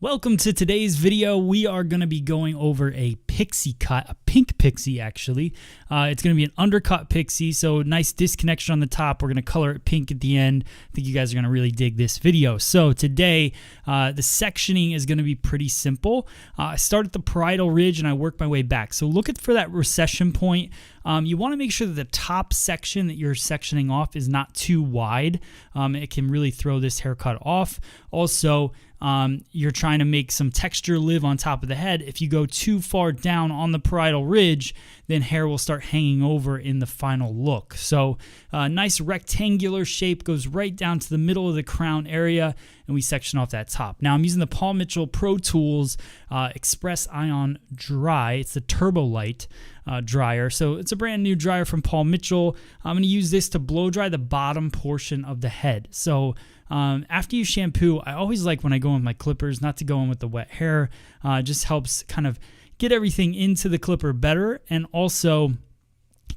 Welcome to today's video. We are going to be going over a pixie cut, a pink pixie actually. It's going to be an undercut pixie, so nice disconnection on the top. We're going to color it pink at the end. I think you guys are going to really dig this video. So today, the sectioning is going to be pretty simple. I start at the parietal ridge and I work my way back. So look for that recession point. You want to make sure that the top section that you're sectioning off is not too wide. It can really throw this haircut off. Also, you're trying to make some texture live on top of the head. If you go too far down on the parietal ridge, then hair will start hanging over in the final look. So a nice rectangular shape goes right down to the middle of the crown area, and we section off that top. Now I'm using the Paul Mitchell Pro Tools Express Ion Dry. It's the Turbo Light dryer. So it's a brand new dryer from Paul Mitchell. I'm going to use this to blow dry the bottom portion of the head. So after you shampoo, I always like when I go in with my clippers not to go in with the wet hair. It just helps kind of get everything into the clipper better, and also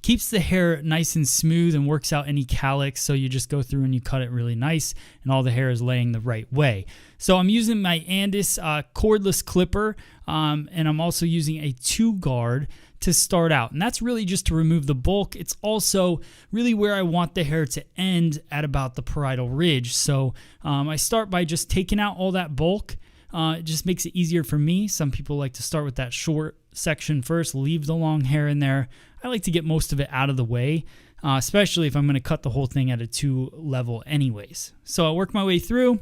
keeps the hair nice and smooth and works out any cowlicks. So you just go through and you cut it really nice and all the hair is laying the right way. So I'm using my Andis cordless clipper, and I'm also using a 2-guard to start out, and that's really just to remove the bulk. It's also really where I want the hair to end at about the parietal ridge. So I start by just taking out all that bulk. It just makes it easier for me. Some people like to start with that short section first, leave the long hair in there. I like to get most of it out of the way, especially if I'm going to cut the whole thing at a 2 level anyways. So I work my way through,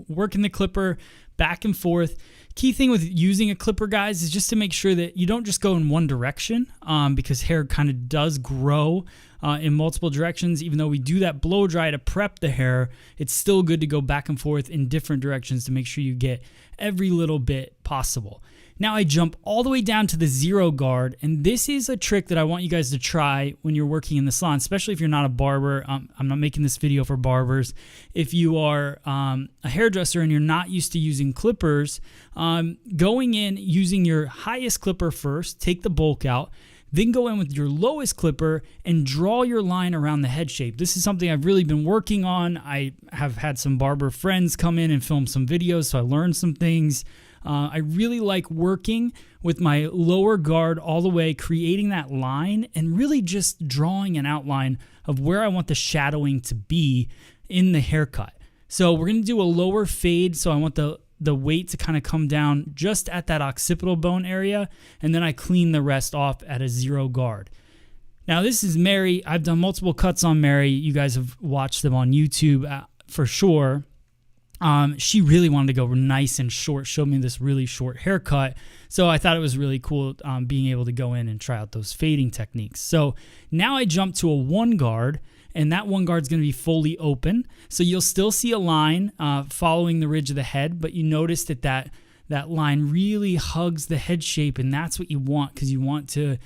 working the clipper back and forth. Key thing with using a clipper, guys, is just to make sure that you don't just go in one direction, because hair kind of does grow in multiple directions. Even though we do that blow dry to prep the hair, it's still good to go back and forth in different directions to make sure you get every little bit possible. Now I jump all the way down to the 0-guard, and this is a trick that I want you guys to try when you're working in the salon, especially if you're not a barber. I'm not making this video for barbers. If you are a hairdresser and you're not used to using clippers, going in using your highest clipper first, take the bulk out, then go in with your lowest clipper and draw your line around the head shape. This is something I've really been working on. I have had some barber friends come in and film some videos, so I learned some things. I really like working with my lower guard all the way, creating that line and really just drawing an outline of where I want the shadowing to be in the haircut. So we're going to do a lower fade, so I want the weight to kind of come down just at that occipital bone area, and then I clean the rest off at a 0-guard. Now this is Mary. I've done multiple cuts on Mary. You guys have watched them on YouTube for sure. She really wanted to go nice and short, showed me this really short haircut. So I thought it was really cool being able to go in and try out those fading techniques. So now I jump to a 1-guard, and that 1-guard is going to be fully open. So you'll still see a line following the ridge of the head, but you notice that line really hugs the head shape, and that's what you want, because you want to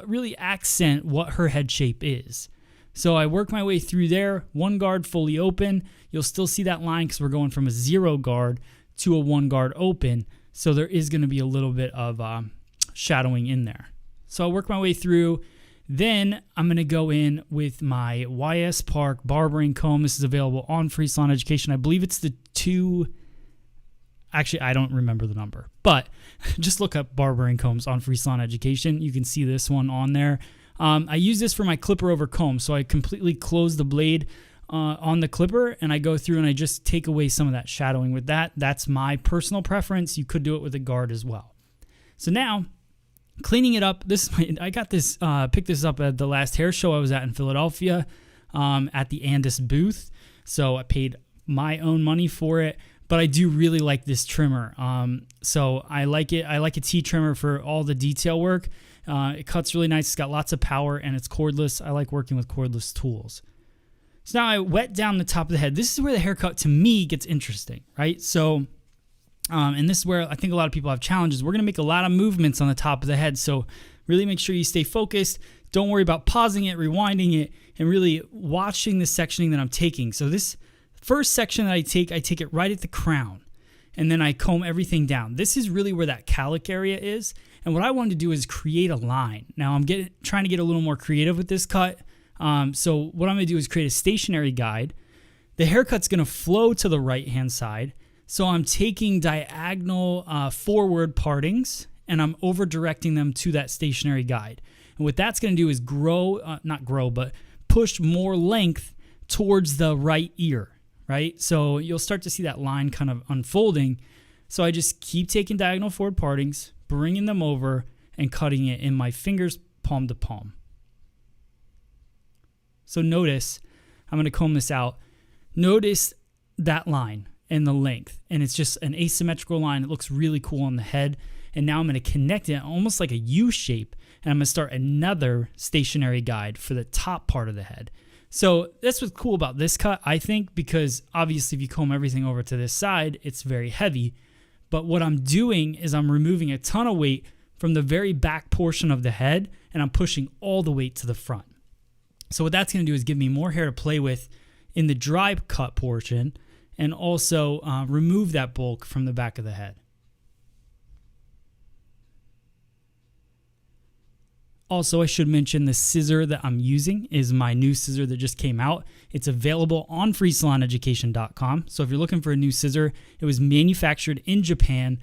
really accent what her head shape is. So I work my way through there, 1-guard fully open. You'll still see that line because we're going from a 0-guard to a 1-guard open. So there is going to be a little bit of shadowing in there. So I work my way through. Then I'm going to go in with my YS Park barbering comb. This is available on Free Salon Education. I believe it's the 2... Actually, I don't remember the number. But just look up barbering combs on Free Salon Education. You can see this one on there. I use this for my clipper over comb, so I completely close the blade on the clipper, and I go through and I just take away some of that shadowing with that. That's my personal preference. You could do it with a guard as well. So now, cleaning it up. I got this, picked this up at the last hair show I was at in Philadelphia, at the Andis booth. So I paid my own money for it. But I do really like this trimmer. So I like it. I like a T-trimmer for all the detail work. It cuts really nice. It's got lots of power, and it's cordless. I like working with cordless tools. So now I wet down the top of the head. This is where the haircut, to me, gets interesting, right? So, and this is where I think a lot of people have challenges. We're going to make a lot of movements on the top of the head. So really make sure you stay focused. Don't worry about pausing it, rewinding it, and really watching the sectioning that I'm taking. So this first section that I take it right at the crown, and then I comb everything down. This is really where that cowlick area is, and what I wanted to do is create a line. Now I'm trying to get a little more creative with this cut. So what I'm going to do is create a stationary guide. The haircut's going to flow to the right-hand side. So I'm taking diagonal forward partings and I'm over directing them to that stationary guide. And what that's going to do is but push more length towards the right ear, right? So you'll start to see that line kind of unfolding. So I just keep taking diagonal forward partings, bringing them over and cutting it in my fingers, palm to palm. So notice, I'm going to comb this out. Notice that line and the length, and it's just an asymmetrical line. It looks really cool on the head. And now I'm going to connect it almost like a U shape, and I'm going to start another stationary guide for the top part of the head. So that's what's cool about this cut, I think, because obviously if you comb everything over to this side, it's very heavy. But what I'm doing is I'm removing a ton of weight from the very back portion of the head, and I'm pushing all the weight to the front. So what that's going to do is give me more hair to play with in the dry cut portion, and also remove that bulk from the back of the head. Also, I should mention the scissor that I'm using is my new scissor that just came out. It's available on freesaloneducation.com. So if you're looking for a new scissor, it was manufactured in Japan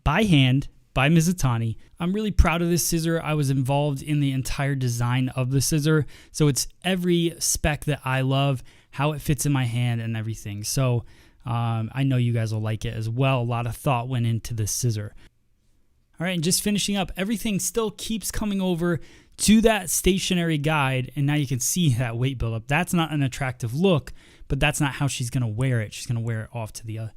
by hand by Mizutani. I'm really proud of this scissor. I was involved in the entire design of the scissor. So it's every spec that I love, how it fits in my hand and everything. So I know you guys will like it as well. A lot of thought went into this scissor. All right, and just finishing up, everything still keeps coming over to that stationary guide, and now you can see that weight buildup. That's not an attractive look, but that's not how she's going to wear it. She's going to wear it off to the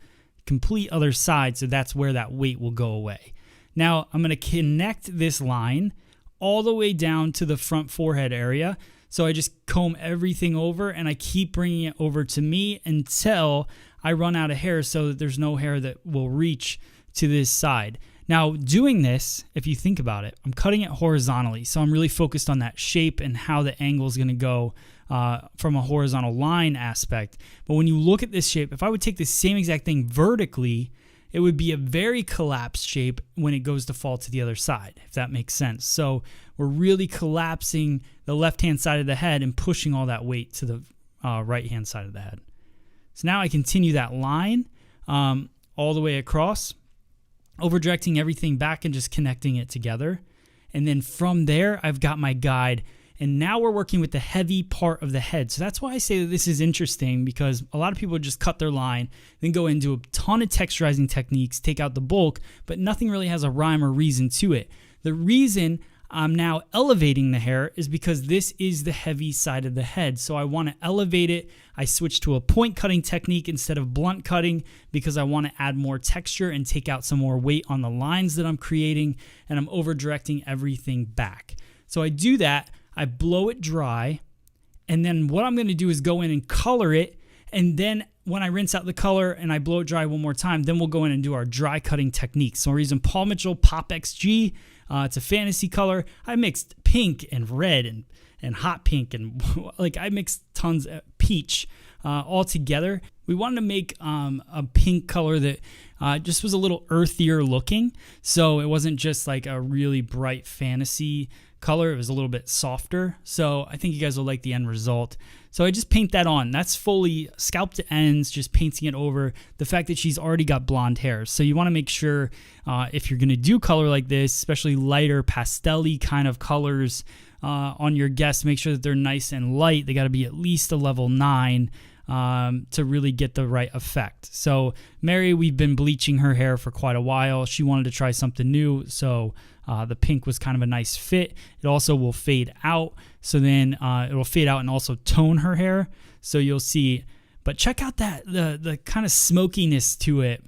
complete other side, so that's where that weight will go away. Now, I'm going to connect this line all the way down to the front forehead area. So I just comb everything over, and I keep bringing it over to me until I run out of hair so that there's no hair that will reach to this side. Now, doing this, if you think about it, I'm cutting it horizontally, so I'm really focused on that shape and how the angle is going to go from a horizontal line aspect. But when you look at this shape, if I would take the same exact thing vertically, it would be a very collapsed shape when it goes to fall to the other side, if that makes sense. So we're really collapsing the left-hand side of the head and pushing all that weight to the right-hand side of the head. So now I continue that line all the way across, over directing everything back and just connecting it together. And then from there, I've got my guide. And now we're working with the heavy part of the head. So that's why I say that this is interesting, because a lot of people just cut their line, then go into a ton of texturizing techniques, take out the bulk, but nothing really has a rhyme or reason to it. The reason I'm now elevating the hair is because this is the heavy side of the head. So I want to elevate it. I switched to a point cutting technique instead of blunt cutting because I want to add more texture and take out some more weight on the lines that I'm creating, and I'm over directing everything back. So I do that, I blow it dry, and then what I'm going to do is go in and color it, and then when I rinse out the color and I blow it dry one more time, then we'll go in and do our dry cutting technique. So we're using Paul Mitchell Pop XG. It's a fantasy color. I mixed pink and red and hot pink, and like I mixed tons of peach all together. We wanted to make a pink color that just was a little earthier looking. So it wasn't just like a really bright fantasy color. It was a little bit softer. So I think you guys will like the end result. So I just paint that on. That's fully scalp to ends, just painting it over the fact that she's already got blonde hair. So you want to make sure if you're going to do color like this, especially lighter pastel-y kind of colors on your guests, make sure that they're nice and light. They got to be at least a level 9 to really get the right effect. So Mary, we've been bleaching her hair for quite a while. She wanted to try something new, so the pink was kind of a nice fit. It also will fade out, so then it will fade out and also tone her hair, so you'll see. But check out that the kind of smokiness to it.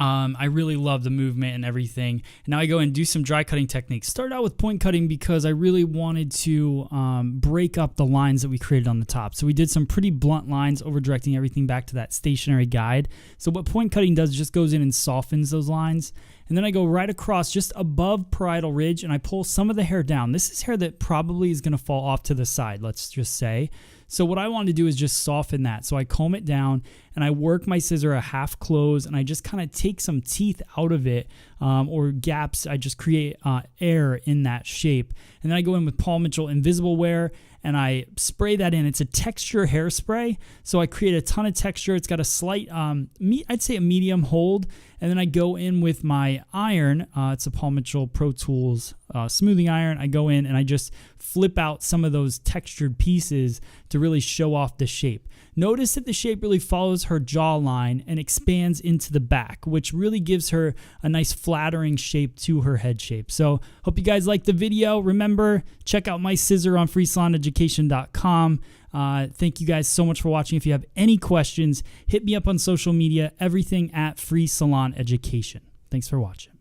I really love the movement and everything. And now I go and do some dry cutting techniques. Started out with point cutting because I really wanted to break up the lines that we created on the top. So we did some pretty blunt lines, over directing everything back to that stationary guide. So what point cutting does is just goes in and softens those lines. And then I go right across just above parietal ridge and I pull some of the hair down. This is hair that probably is going to fall off to the side, let's just say. So what I want to do is just soften that. So I comb it down and I work my scissor a half close and I just kind of take some teeth out of it or gaps. I just create air in that shape. And then I go in with Paul Mitchell Invisible Wear and I spray that in. It's a texture hairspray, so I create a ton of texture. It's got a slight, I'd say a medium hold, and then I go in with my iron. It's a Paul Mitchell Pro Tools smoothing iron. I go in and I just flip out some of those textured pieces to really show off the shape. Notice that the shape really follows her jawline and expands into the back, which really gives her a nice flattering shape to her head shape. So hope you guys liked the video. Remember, check out my scissor on freesaloneducation.com. Thank you guys so much for watching. If you have any questions, hit me up on social media, everything at Free Salon Education. Thanks for watching.